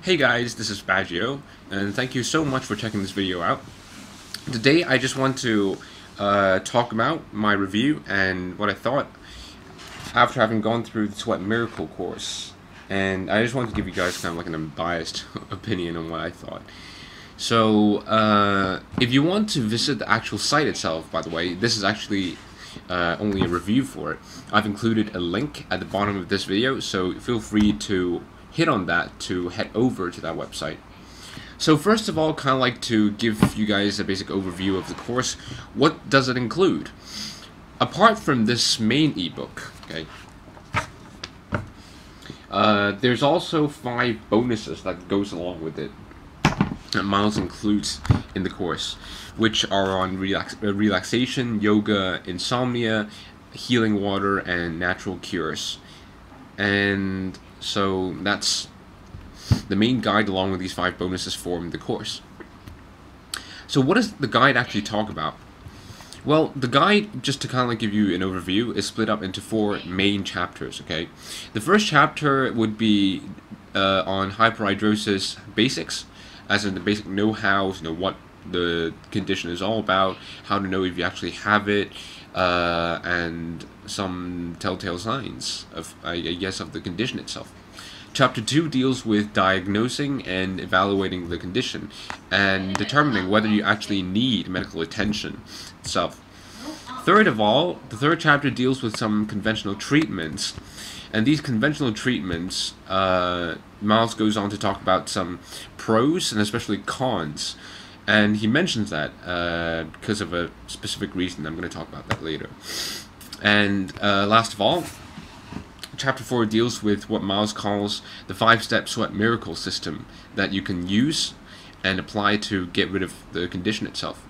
Hey guys, this is Baggio, and thank you so much for checking this video out. Today I just want to talk about my review and what I thought after having gone through the Sweat Miracle course. And I just want to give you guys kind of like an unbiased opinion on what I thought. So, if you want to visit the actual site itself, by the way, this is actually only a review for it. I've included a link at the bottom of this video, so feel free to hit on that to head over to that website. So first of all, kind of like to give you guys a basic overview of the course. What does it include? Apart from this main ebook, okay, there's also 5 bonuses that goes along with it that Miles includes in the course, which are on relaxation, yoga, insomnia, healing water, and natural cures. And so that's the main guide along with these 5 bonuses form the course. So what does the guide actually talk about? Well, the guide, just to kind of like give you an overview, is split up into 4 main chapters, okay? The first chapter would be on hyperhidrosis basics, as in the basic know-hows, what the condition is all about, how to know if you actually have it, and some telltale signs of, I guess, of the condition itself. Chapter 2 deals with diagnosing and evaluating the condition and determining whether you actually need medical attention itself. Third of all, the third chapter deals with some conventional treatments, and these conventional treatments, Miles goes on to talk about some pros and especially cons. And he mentions that because of a specific reason. I'm going to talk about that later. And last of all, Chapter 4 deals with what Miles calls the 5-step sweat miracle system that you can use and apply to get rid of the condition itself.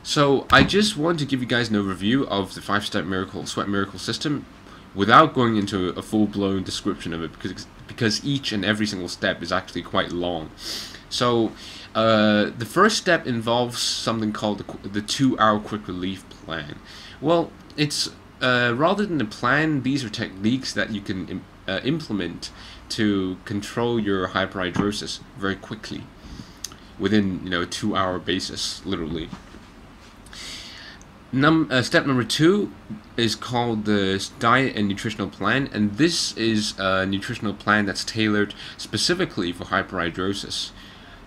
So I just want to give you guys an overview of the 5-step sweat miracle system without going into a full-blown description of it, because each and every single step is actually quite long. So the first step involves something called the 2-hour quick relief plan. Well, it's rather than a plan, these are techniques that you can implement to control your hyperhidrosis very quickly within a 2-hour basis, literally. Step number 2 is called the diet and nutritional plan, and this is a nutritional plan that's tailored specifically for hyperhidrosis.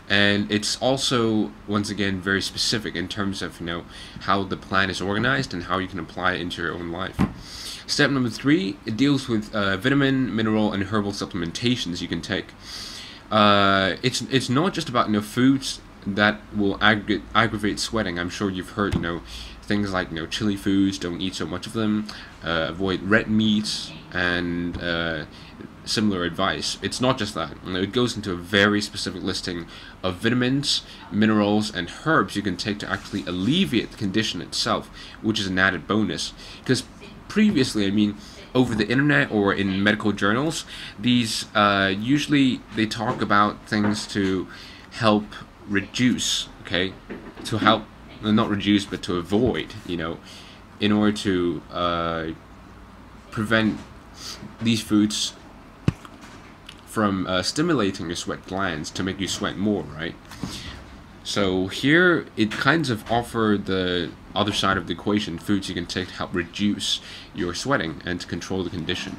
And it's also, once again, very specific in terms of how the plan is organized and how you can apply it into your own life. Step number 3, it deals with vitamin, mineral, and herbal supplementations you can take. It's not just about foods that will aggravate sweating. I'm sure you've heard things like chili foods, don't eat so much of them, avoid red meats, and similar advice. It's not just that. It goes into a very specific listing of vitamins, minerals, and herbs you can take to actually alleviate the condition itself, which is an added bonus. Because previously, over the internet or in medical journals, these usually they talk about things to help reduce, okay? To help, not reduce, but to avoid, in order to prevent these foods from stimulating your sweat glands to make you sweat more, right? So here it kind of offers the other side of the equation, foods you can take to help reduce your sweating and to control the condition.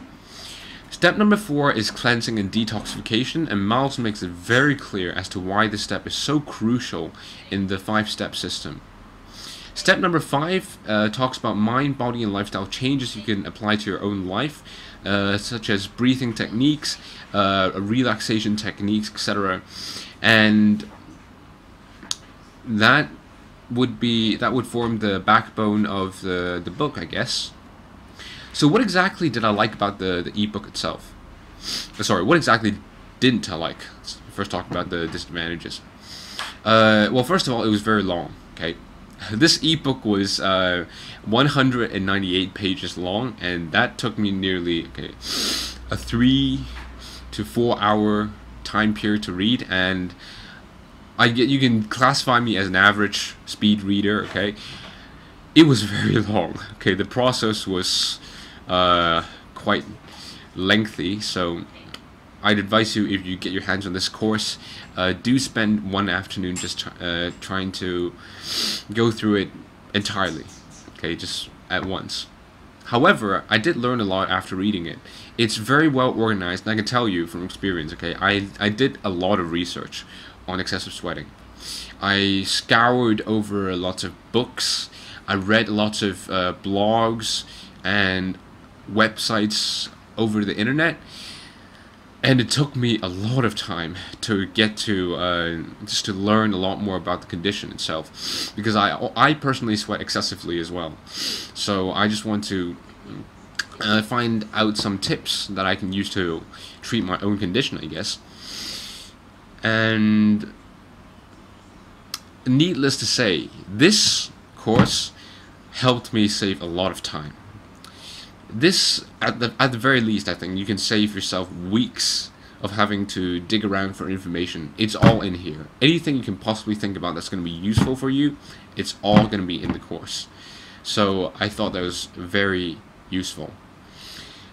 Step number 4 is cleansing and detoxification, and Miles makes it very clear as to why this step is so crucial in the 5-step system. Step number 5 talks about mind, body, and lifestyle changes you can apply to your own life, such as breathing techniques, relaxation techniques, etc. And that would form the backbone of the book, I guess. So what exactly did I like about the ebook itself? Sorry, what exactly didn't I like? Let's first talk about the disadvantages. Well, first of all, it was very long, okay? This ebook was 198 pages long, and that took me nearly a 3 to 4 hour time period to read, and you can classify me as an average speed reader, okay? It was very long, okay? The process was quite lengthy, so I'd advise you, if you get your hands on this course, do spend one afternoon just trying to go through it entirely, okay, just at once. However, I did learn a lot after reading it. It's very well organized, and I can tell you from experience, okay, I did a lot of research on excessive sweating. I scoured over lots of books, I read lots of blogs and websites over the internet, and it took me a lot of time to get to just to learn a lot more about the condition itself, because I personally sweat excessively as well. So I just want to find out some tips that I can use to treat my own condition, I guess. And needless to say, this course helped me save a lot of time. This, at the very least, I think you can save yourself weeks of having to dig around for information. It's all in here. Anything you can possibly think about that's going to be useful for you, it's all going to be in the course. So I thought that was very useful.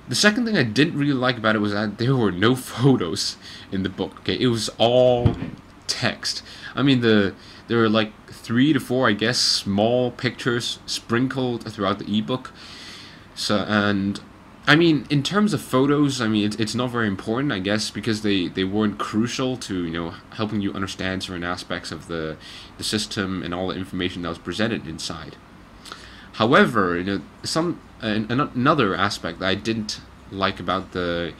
The second thing I didn't really like about it was that there were no photos in the book. Okay, it was all text. I mean, there were like 3 to 4, I guess, small pictures sprinkled throughout the ebook. So, and I mean, in terms of photos, I mean, it's not very important, I guess, because they weren't crucial to, you know, helping you understand certain aspects of the system and all the information that was presented inside. However, you know, another aspect that I didn't like about the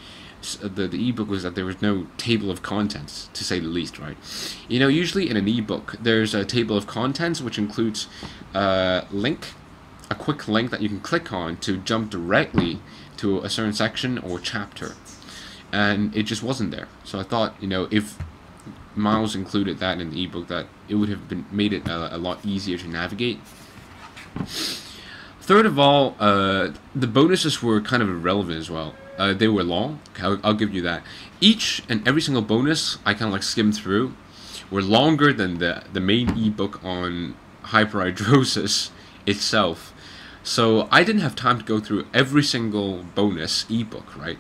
ebook was that there was no table of contents, to say the least, right? You know, usually in an ebook, there's a table of contents which includes a quick link that you can click on to jump directly to a certain section or chapter, and it just wasn't there. So I thought, you know, if Miles included that in the ebook, that it would have made it a lot easier to navigate. Third of all, the bonuses were kind of irrelevant as well. They were long, I'll give you that. Each and every single bonus I kind of like skimmed through were longer than the main ebook on hyperhidrosis itself. So I didn't have time to go through every single bonus ebook, right?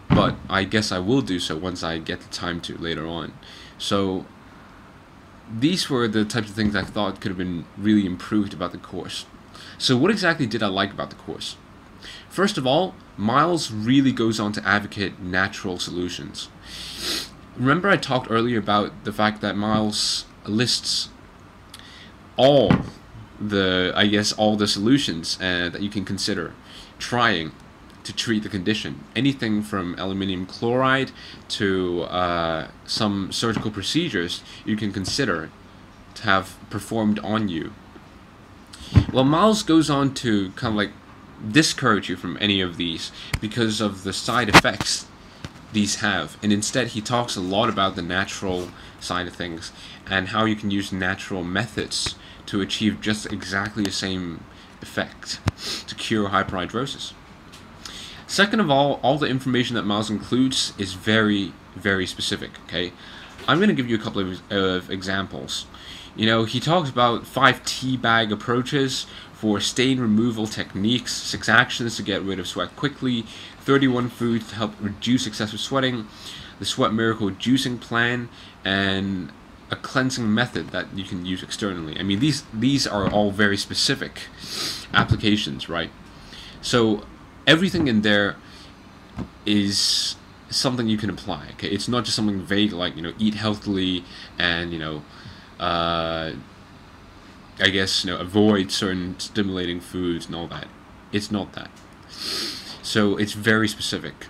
But I guess I will do so once I get the time to later on. So these were the types of things I thought could have been really improved about the course. So what exactly did I like about the course? First of all, Miles really goes on to advocate natural solutions. Remember I talked earlier about the fact that Miles lists all the solutions that you can consider trying to treat the condition. Anything from aluminium chloride to some surgical procedures you can consider to have performed on you. Well, Miles goes on to kind of like discourage you from any of these because of the side effects these have, and instead he talks a lot about the natural side of things and how you can use natural methods to achieve just exactly the same effect to cure hyperhidrosis. Second of all the information that Miles includes is very, very specific, okay? I'm going to give you a couple of examples. You know, he talks about 5 tea bag approaches for stain removal techniques, 6 actions to get rid of sweat quickly, 31 foods to help reduce excessive sweating, the Sweat Miracle juicing plan, and a cleansing method that you can use externally. I mean, these are all very specific applications, right? So everything in there is something you can apply, okay? It's not just something vague like, you know, eat healthily and, you know, I guess, you know, avoid certain stimulating foods and all that. It's not that. So it's very specific.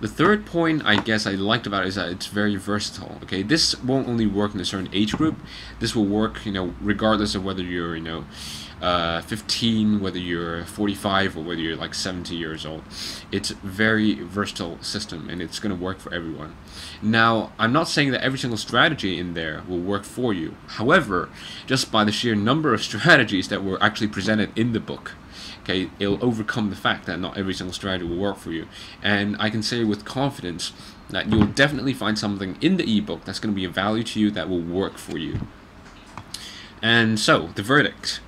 The third point I guess I liked about it is that it's very versatile. Okay, this won't only work in a certain age group. This will work, you know, regardless of whether you're, you know, 15, whether you're 45, or whether you're like 70 years old. It's a very versatile system, and it's going to work for everyone. Now, I'm not saying that every single strategy in there will work for you. However, just by the sheer number of strategies that were actually presented in the book, okay, it'll overcome the fact that not every single strategy will work for you. And I can say with confidence that you'll definitely find something in the ebook that's going to be of value to you that will work for you. And so, the verdict.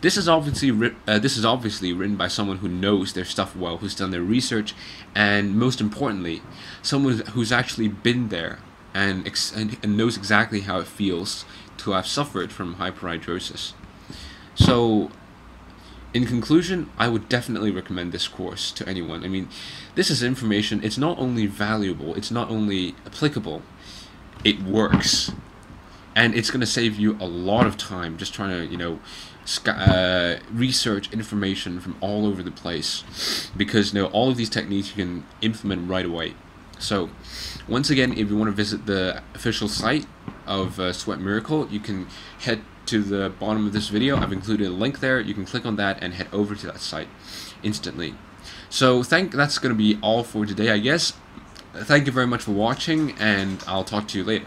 This is obviously written by someone who knows their stuff well, who's done their research, and most importantly, someone who's actually been there and knows exactly how it feels to have suffered from hyperhidrosis. So, in conclusion, I would definitely recommend this course to anyone. I mean, this is information. It's not only valuable, it's not only applicable, it works. And it's going to save you a lot of time just trying to, research information from all over the place. Because, all of these techniques you can implement right away. So, once again, if you want to visit the official site of Sweat Miracle, you can head to the bottom of this video. I've included a link there. You can click on that and head over to that site instantly. So, that's going to be all for today, I guess. Thank you very much for watching, and I'll talk to you later.